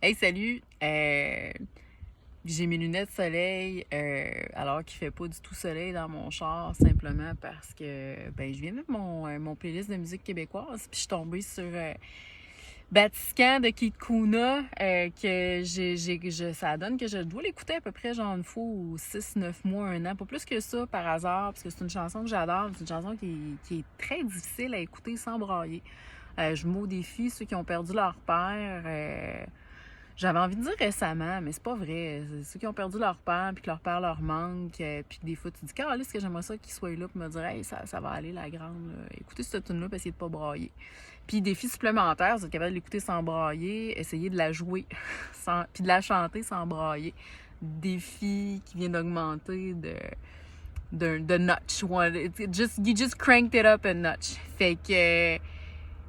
Hey, salut! J'ai mes lunettes soleil alors qu'il fait pas du tout soleil dans mon char, simplement parce que je viens de mettre mon playlist de musique québécoise, puis je suis tombée sur Batiscan de Kid Kuna, que ça donne que je dois l'écouter à peu près genre une fois ou 6, 9 mois, un an, pas plus que ça par hasard, parce que c'est une chanson que j'adore, c'est une chanson qui est très difficile à écouter sans brailler. Je mets au défi ceux qui ont perdu leur père. J'avais envie de dire récemment, mais c'est pas vrai. C'est ceux qui ont perdu leur père, puis que leur père leur manque, puis des fois tu dis, est-ce que j'aimerais ça qu'ils soient là pour me dire, hey, ça va aller la grande. Là. Écoutez cette tune-là, puis essayez de pas brailler. Puis défi supplémentaire, vous êtes capable de l'écouter sans brailler, essayez de la jouer, puis de la chanter sans brailler. Défi qui vient d'augmenter de notch. You just cranked it up a notch. Fait que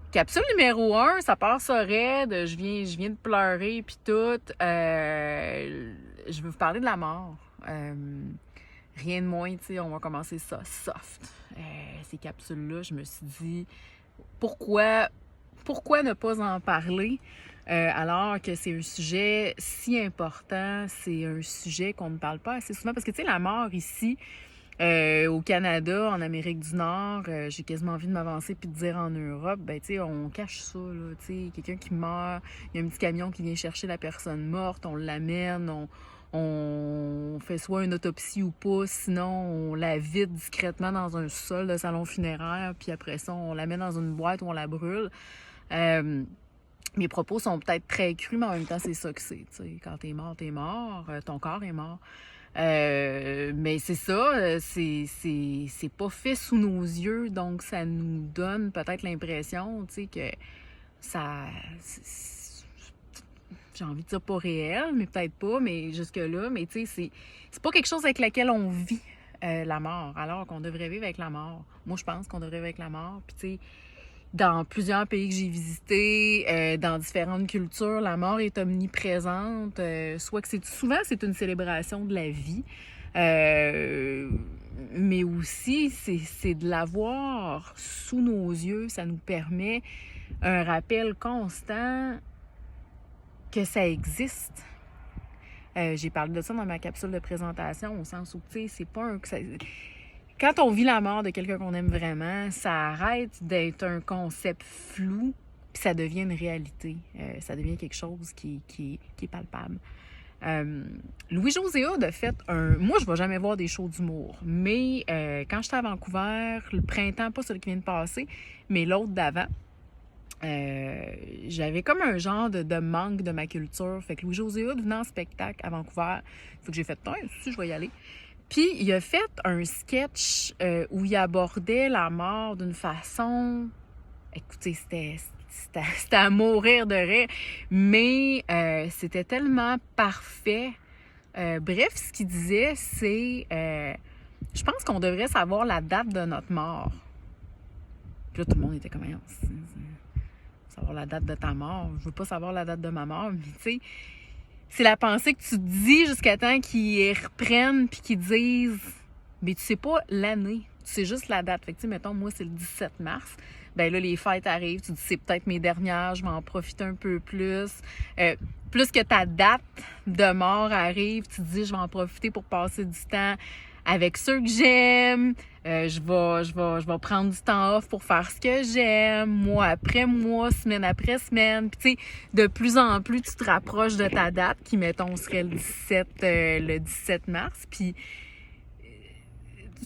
capsule numéro 1, ça part ça raide, je viens de pleurer puis tout. Je veux vous parler de la mort. Rien de moins, tu sais, on va commencer ça soft. Ces capsules-là, je me suis dit, pourquoi ne pas en parler alors que c'est un sujet si important, c'est un sujet qu'on ne parle pas assez souvent, parce que, tu sais, la mort ici, au Canada, en Amérique du Nord, j'ai quasiment envie de m'avancer puis de dire en Europe, tu sais, on cache ça, là, tu sais, quelqu'un qui meurt, il y a un petit camion qui vient chercher la personne morte, on l'amène, on fait soit une autopsie ou pas, sinon on la vide discrètement dans un sol de salon funéraire, puis après ça, on la met dans une boîte où on la brûle. Mes propos sont peut-être très crus, mais en même temps, c'est ça que c'est, tu sais, quand t'es mort, ton corps est mort. Mais c'est ça, c'est pas fait sous nos yeux, donc ça nous donne peut-être l'impression, tu sais, que ça... j'ai envie de dire pas réel, mais peut-être pas, mais jusque-là, mais tu sais, c'est pas quelque chose avec lequel on vit la mort, alors qu'on devrait vivre avec la mort. Moi, je pense qu'on devrait vivre avec la mort, puis tu sais, dans plusieurs pays que j'ai visités, dans différentes cultures, la mort est omniprésente. Soit que souvent c'est une célébration de la vie, mais aussi c'est de l'avoir sous nos yeux. Ça nous permet un rappel constant que ça existe. J'ai parlé de ça dans ma capsule de présentation, au sens où, tu sais, c'est pas un... Quand on vit la mort de quelqu'un qu'on aime vraiment, ça arrête d'être un concept flou, puis ça devient une réalité. Ça devient quelque chose qui est palpable. Louis-José Hood a fait Moi, je ne vais jamais voir des shows d'humour, mais quand j'étais à Vancouver, le printemps, pas celui qui vient de passer, mais l'autre d'avant, j'avais comme un genre de manque de ma culture. Fait que Louis-José Hood venait en spectacle à Vancouver. Fait que j'ai fait, si je vais y aller. Puis, il a fait un sketch où il abordait la mort d'une façon... Écoutez, c'était à mourir de rire, mais c'était tellement parfait. Bref, ce qu'il disait, c'est... je pense qu'on devrait savoir la date de notre mort. Puis là, tout le monde était comme... Savoir la date de ta mort. Je veux pas savoir la date de ma mort, mais tu sais... C'est la pensée que tu te dis jusqu'à temps qu'ils reprennent puis qu'ils disent, mais tu sais pas l'année, tu sais juste la date. Fait que, tu sais, mettons, moi, c'est le 17 mars. Ben là, les fêtes arrivent, tu te dis, c'est peut-être mes dernières, je vais en profiter un peu plus. Plus que ta date de mort arrive, tu te dis, je vais en profiter pour passer du temps avec ceux que j'aime. Je vais prendre du temps off pour faire ce que j'aime, mois après mois, semaine après semaine. Puis tu sais, de plus en plus, tu te rapproches de ta date, qui, mettons, serait le 17 mars. Puis,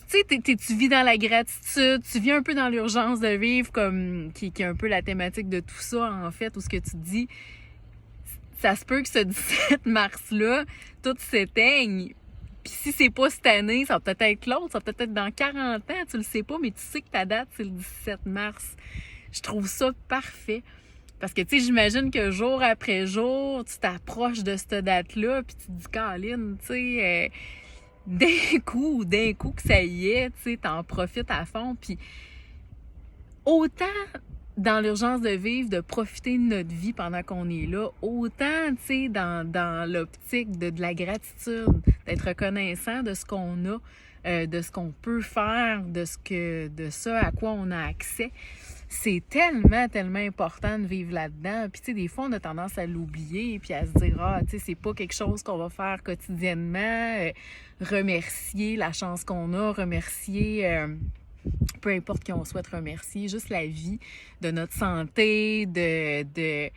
tu sais, tu vis dans la gratitude, tu vis un peu dans l'urgence de vivre, comme qui est un peu la thématique de tout ça, en fait, où ce que tu te dis, ça se peut que ce 17 mars-là, tout s'éteigne. Puis si c'est pas cette année, ça va peut-être être l'autre, ça va peut-être être dans 40 ans, tu le sais pas, mais tu sais que ta date, c'est le 17 mars. Je trouve ça parfait. Parce que, tu sais, j'imagine que jour après jour, tu t'approches de cette date-là, puis tu te dis, Caroline, tu sais, d'un coup que ça y est, tu sais, t'en profites à fond. Puis autant dans l'urgence de vivre, de profiter de notre vie pendant qu'on est là, autant, tu sais, dans l'optique de la gratitude, d'être reconnaissant de ce qu'on a, de ce qu'on peut faire, de ce à quoi on a accès. c'est tellement, tellement important de vivre là-dedans. Puis, tu sais, des fois, on a tendance à l'oublier, puis à se dire, ah, tu sais, c'est pas quelque chose qu'on va faire quotidiennement. Remercier la chance qu'on a, remercier, peu importe qui on souhaite remercier, juste la vie, de notre santé, des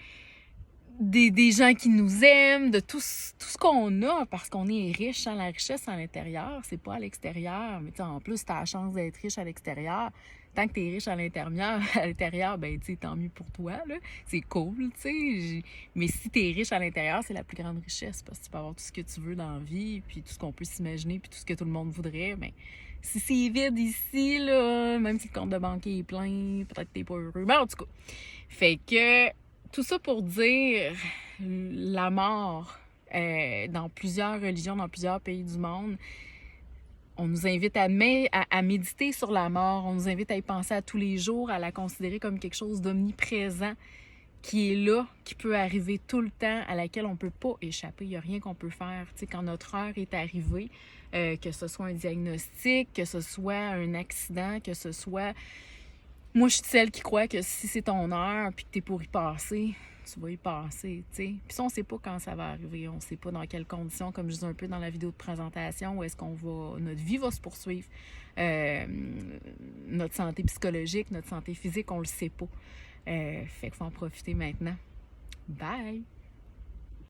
gens qui nous aiment, de tout ce qu'on a, parce qu'on est riche. Hein? La richesse à l'intérieur, c'est pas à l'extérieur. Mais en plus, tu as la chance d'être riche à l'extérieur. Tant que tu es riche à l'intérieur, ben, tu sais, tant mieux pour toi, là. C'est cool, tu sais. Mais si tu es riche à l'intérieur, c'est la plus grande richesse, parce que tu peux avoir tout ce que tu veux dans la vie, puis tout ce qu'on peut s'imaginer, puis tout ce que tout le monde voudrait. Mais si c'est vide ici, là, même si le compte de banque est plein, peut-être que t'es pas heureux. Mais en tout cas, fait que tout ça pour dire la mort dans plusieurs religions, dans plusieurs pays du monde. On nous invite à méditer sur la mort, on nous invite à y penser à tous les jours, à la considérer comme quelque chose d'omniprésent, qui est là, qui peut arriver tout le temps, à laquelle on ne peut pas échapper. Il n'y a rien qu'on peut faire. Tu sais, quand notre heure est arrivée, que ce soit un diagnostic, que ce soit un accident, que ce soit... Moi, je suis celle qui croit que si c'est ton heure puis que t'es pour y passer, tu vas y passer, tu sais. Puis ça, on sait pas quand ça va arriver. On sait pas dans quelles conditions, comme je disais un peu dans la vidéo de présentation, où est-ce qu'on va... Notre vie va se poursuivre. Notre santé psychologique, notre santé physique, on le sait pas. Fait qu'il faut en profiter maintenant. Bye!